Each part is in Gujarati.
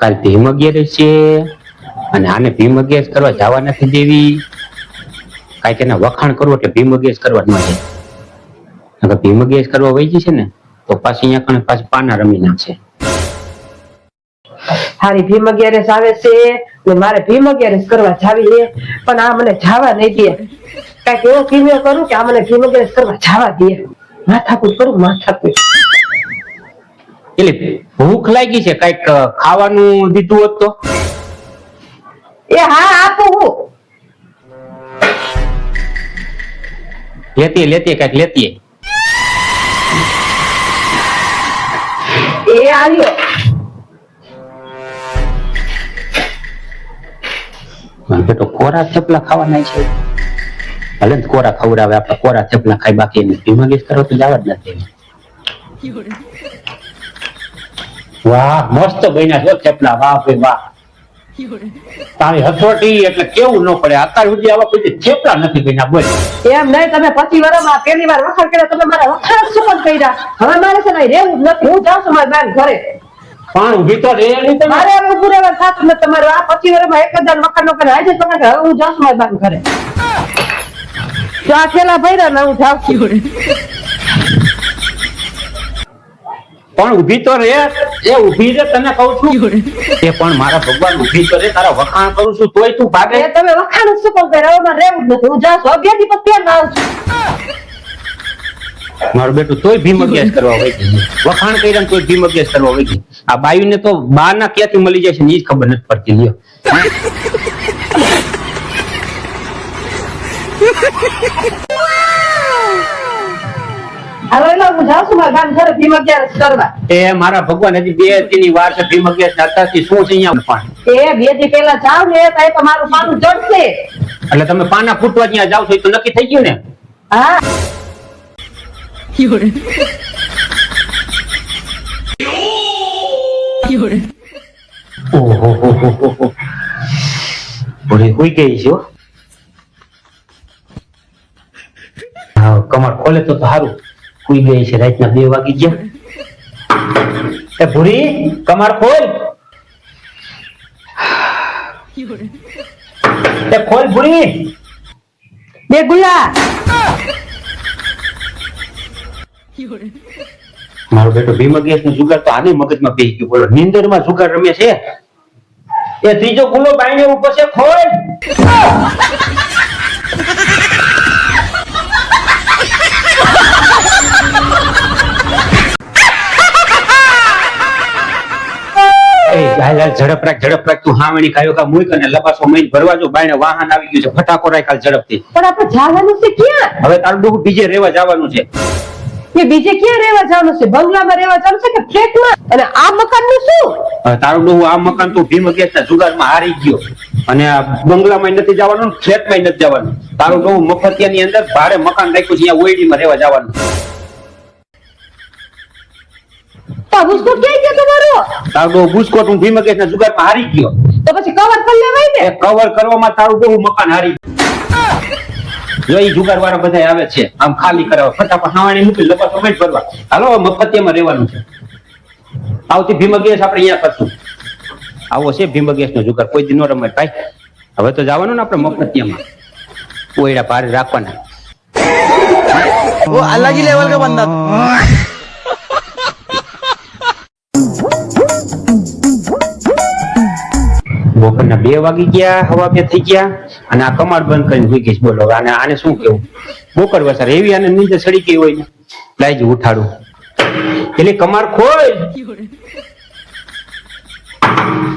કાલ ભીમ અગિયારસ છે અને આને ભીમ અગિયારસ કરવા જવા નથી દેવી. કાંઈક એના વખાણ કરવું એટલે ભીમ અગિયારસ કરવા ન જાય. ભીમ અગિયારસ કરવા વહી ગઈ છે ને તો પાછી અહીંયા કણે પાછી પાના રમી નાખશે. હારી ભીમ અગિયારસ આવે છે ને મારે ભીમ અગિયારસ કરવા જાવી છે પણ આ મને જવા નહીં દે. કઈક એવો કિમિયો કરું કે આ મને ભીમ અગિયારસ કરવા જવા દે. માથાકૂટ કરું માથાકૂટ. એટલે ભૂખ લાગી છે, કઈક ખાવાનું દીધું હોત તો. એ હા આપું હું લેતી કઈક લેતી. એ આવ્યો. બેટો કોરા થેપલા ખાવાના છે. ભલે ને કોરા ખવડાવે, આપણે કોરા થેપલા ખાઈ, બાકી ભીમ અગિયારસ કરવા તો જવા જ નથી. વાહ મસ્ત બન્યા છો થેપલા. વાહ ભાઈ વાહ. તારી હથોટી એટલે કેવું ન પડે. અત્યાર સુધી આવા કોઈ થેપલા નથી બન્યા. બોલ એમ નહીં, તમે 25 વર્ષમાં પહેલી વાર વખાણ કર્યા. તમે મારા વખાણ શું પણ કર્યા. હવે મારે છે ને રહેવું જ નથી. હું જાઉં છું મારા બાન ઘરે. પણ ઉભી તો રે નહીં તમે. મારે હવે ઉભું રહેવા થતું નથી. તમારું આ 25 વર્ષમાં 1000 વખાણ નો કરે આજે તમે હવે હું જાઉં છું મારા બાન ઘરે. તો આ થેલા ભર્યા ને હું જાઉં છું. પણ ઉભી તો રે. એ ઉભી રે તને કહું છું. એ પણ મારા ભગવાન ઉભી તો રે. તારા વખાણ કરું છું તોય તું ભાગે. એ તમે વખાણ શું પણ કર્યા. હવે મારે રહેવું જ નથી. હું જાઉં છું. અભ્યાસી પછી ત્યાં આવું છું. મારું બેટું તોય ભીમ અગિયારસ કરવા હોય ગઈ. વખાણ કર્યા તોય ભીમ અગિયારસ કરવા હોય ગઈ. આ બાયુને તો બા ના ક્યાંથી મળી જાય છે ને એ જ ખબર નથી પડતી. લ્યો હાલો એટલે હું જાઉં છું મારા ગામ ઘરે ભીમ અગિયારસ કરવા. એ મારા ભગવાન હજી 2-3 ની વાર છે ભીમ અગિયારસ અત્યારથી શું છે અહીંયા પણ. એ 2 દી પહેલા જાવ ને તો મારું પાનું જડશે. એટલે તમે પાના ફૂટવા ત્યાં જાવ છો એ તો નક્કી થઈ ગયું ને. હા ઓહો ઓરે હોઈ ગઈ છે. હા કમર ખોલે તો સારું. હોઈ ગઈ છે. રાતના 2 વાગી ગયા. એ ભૂરી કમર ખોલ. એ ખોલ ભૂરી. બે ગુલા. મારો બેટો ભીમ અગિયારસ નો જુગાર તો આને મગજમાં બેસી ગયો. બોલો નીંદર માં જુગાર રમે છે. એ ત્રીજો ગુલો બાઈને ઉપર છે. ખોલ. ઝડપ રાખ તું હાવણી ખાયો કા મુઈ કને લબાસો મઈને ભરવા જો. બાઈને વાહન આવી ગયું છે. ફટાકો રાખ ઝડપથી. પણ આપણે જવાનું છે ક્યાં? હવે તારું ડૂબ બીજે રહેવા જવાનું છે. કે બીજે ક્યાં રહેવા જવાનું છે? બંગલામાં રહેવા જવાનું છે કે ફ્લેટમાં? અને આ મકાનનું શું? તારું ડૂબ આ મકાન તું ભીમ અગિયારસ ના જુગારમાં હારી ગયો અને આ બંગલામાં નથી જવાનું, ફ્લેટમાં નથી જવાનું. તારું ડૂબ મફતિયાની અંદર ભાડે મકાન રાખ્યું છે. અહીંયા ઓઈડીમાં રહેવા જવાનું. બુસ્કોટ ક્યાં ગયો તમારો? તારું ડૂબ બુસ્કોટ હું ભીમ અગિયારસ ના જુગારમાં હારી ગયો. તો પછી કવર કરી લેવાય ને. એ કવર કરવામાં તારું ડૂબ મકાન હારી જો. એ જુગાર વાળા બધા આવે છે આમ ખાલી કરાવવા. ફટાફટ હાવાણી મૂકી લપાસો મત ભરવા. હાલો મફતિયામાં રહેવાનું છે. આવતી ભીમ અગિયારસ આપણે અહીંયા કરશું. આવો છે ભીમ અગિયારસ નો જુગાર. કોઈ દી નો રમાય ભાઈ. હવે તો જવાનું ને આપણે મફતિયામાં. કોયડા ભારે રાખવાના. वो अलग ही लेवल का बंदा था. બપોરના 2 વાગી ગયા. હવા 2 થઈ ગયા અને આ કમાડ બંધ કરીને ભૂઈ ગઈ. બોલો આને શું કેવું? બોકર વસર એવી આને નીંદર સડી ગઈ હોય ને. લાઈજ ઉઠાડું. એલી કમાર ખોલ.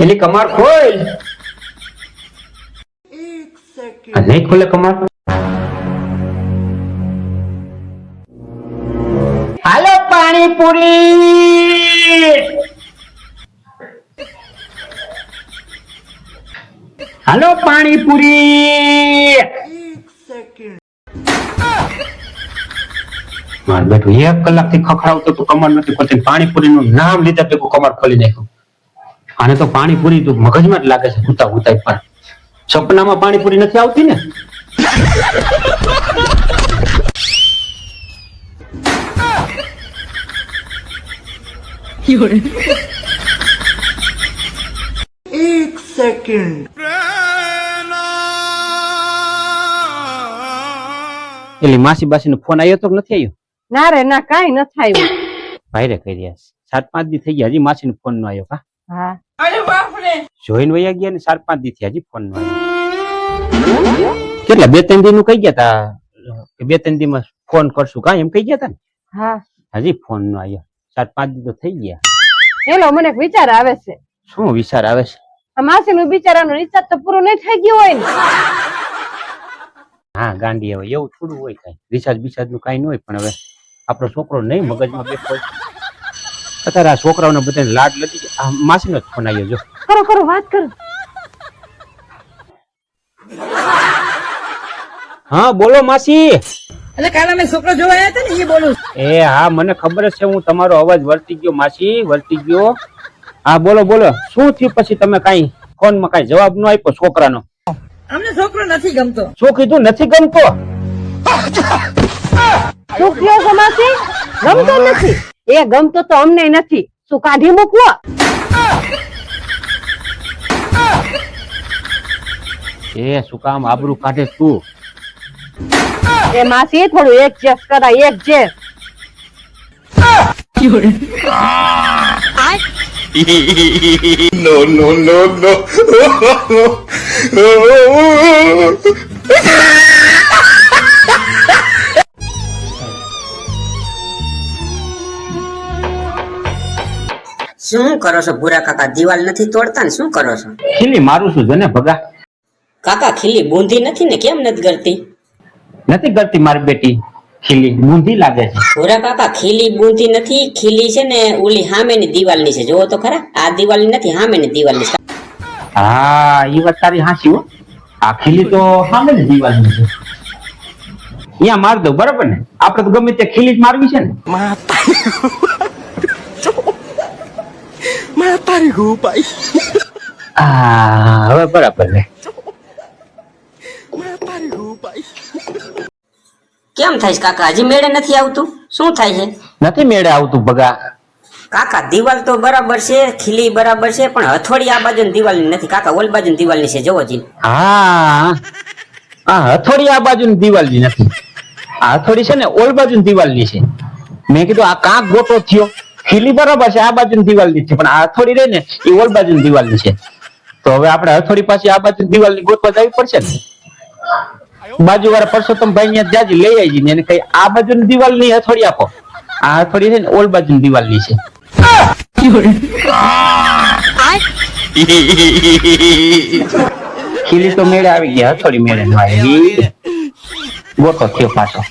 એલી કમાર ખોલ. નહીં ખોલે કમાર. હાલો પાણીપુરી. હાલો પાણીપુરી. માર બેટું 1 કલાકથી ખખડાવતો તું કમર નથી ખોલતી. પાણીપુરી નું નામ લીધા ભેગું કમર ખોલી નાખ્યું. આને તો પાણીપુરી તો મગજમાં જ લાગે છે. હુતા પર સપનામાં પાણીપુરી નથી આવતી ને. એટલે માસી બાસી નો ફોન આવ્યો તો કે નથી આવ્યો? ના રે ના કાઈ ન થાય. ભાઈ રે કરી 7-5 દી થઈ ગયા હજી માસી નો ફોન નો આવ્યો. કા હા જોઈને વયા ગયા ને 4-5 દી થી હજી ફોન નો આવ્યો. કેટલા 2-3 દી નું કહી ગયા તા કે 2-3 દી માં ફોન કરશું કા એમ કહી ગયા તા ને? હા હજી ફોન નો આવ્યો. 7-5 દી તો થઈ ગયા. હેલો મને એક વિચાર આવે છે. શું વિચાર આવે છે? આ માસી નું બિચારાનું રિચાર્જ તો પૂરું નહીં થઈ ગયું હોય ને. હા ગાંડી હવે એવું થોડું હોય કઈ રિચાર્જ બિચાર્જ નું કઈ ન હોય પણ હવે આપણો છોકરો નહીં મગજમાં બેઠો અત્યારે આ છોકરાઓને બધાને લાડ લડી ગયા. આ માસીનો જ ફોન આવ્યો જો. કરો કરો વાત કરો. હા બોલો માસી. એટલે કાલે મેં છોકરો જોવા આવ્યા હતા ને એ બોલું. એ હા મને ખબર જ છે હું તમારો અવાજ વર્તી ગયો માસી વર્તી ગયો. હા બોલો બોલો શું થયું પછી તમે કઈ ફોન માં કઈ જવાબ ન આપ્યો છોકરાનો? અમને છોકરો નથી ગમતો. શું કીધું નથી ગમતો? શું કયો છો માસી? ગમતો નથી? એ ગમતો તો અમને નથી. શું કાઢી મૂકવો? એ શું કામ આબરૂ કાઢે તું? એ માસી થોડું એડજસ્ટ કરાય એડજસ્ટ. શું કરો છો ભૂરા કાકા? દિવાલ નથી તોડતા ને શું કરો છો? ખીલી મારું છું જને ભગા. કાકા ખીલી બૂંધી નથી ને કેમ નથી કરતી? નથી કરતી મારી બેટી ખીલી બૂંધી લાગે છે. ભૂરા કાકા ખીલી બૂંધી નથી, ખીલી છે ને ઓલી સામેની દિવાલની છે. જોવો તો ખરા, આ દિવાલની નથી સામેની દિવાલની છે. હા એ વાત તારી હાચી હો. આ ખીલી તો સામે ને દિવાલની છે. અહીંયા માર દો બરાબર ને? આપણે તો ગમે તે ખીલી જ મારવી છે ને. હા હવે બરાબર ને. કેમ થાય છે કાકા? હજી મેળે નથી આવતું? શું થાય છે? નથી મેળે આવતું ભગા. કાકા દિવાલ તો બરાબર છે, ખીલી બરાબર છે, પણ હથોડી આ બાજુ દિવાલની નથી કાકા, ઓલ બાજુ દિવાલની છે. જોવો જી. હા હા હથોડી આ બાજુની દિવાલની નથી. આ હથોડી છે ને ઓલ બાજુની દિવાલની છે. મેં કીધું આ કાંક ગોટો થયો. ખીલી બરાબર છે આ બાજુની દિવાલની છે પણ આ હથોડી રહી ને એ ઓલ બાજુની દિવાલની છે. તો હવે આપણે હથોડી પાછી આ બાજુ દિવાલની ગોતવા જવી પડશે ને. બાજુ વાળા પરસોત્તમભાઈ ને જાજી લઈ આવી ને એને કઈ આ બાજુની દિવાલની હથોડી આપો. આ હથોડી છે ને ઓલ બાજુની દિવાલની છે. ખીલી તો મેળે આવી ગયા, હથોડી મેળે ન આવી. ગોતો થયો પાછો.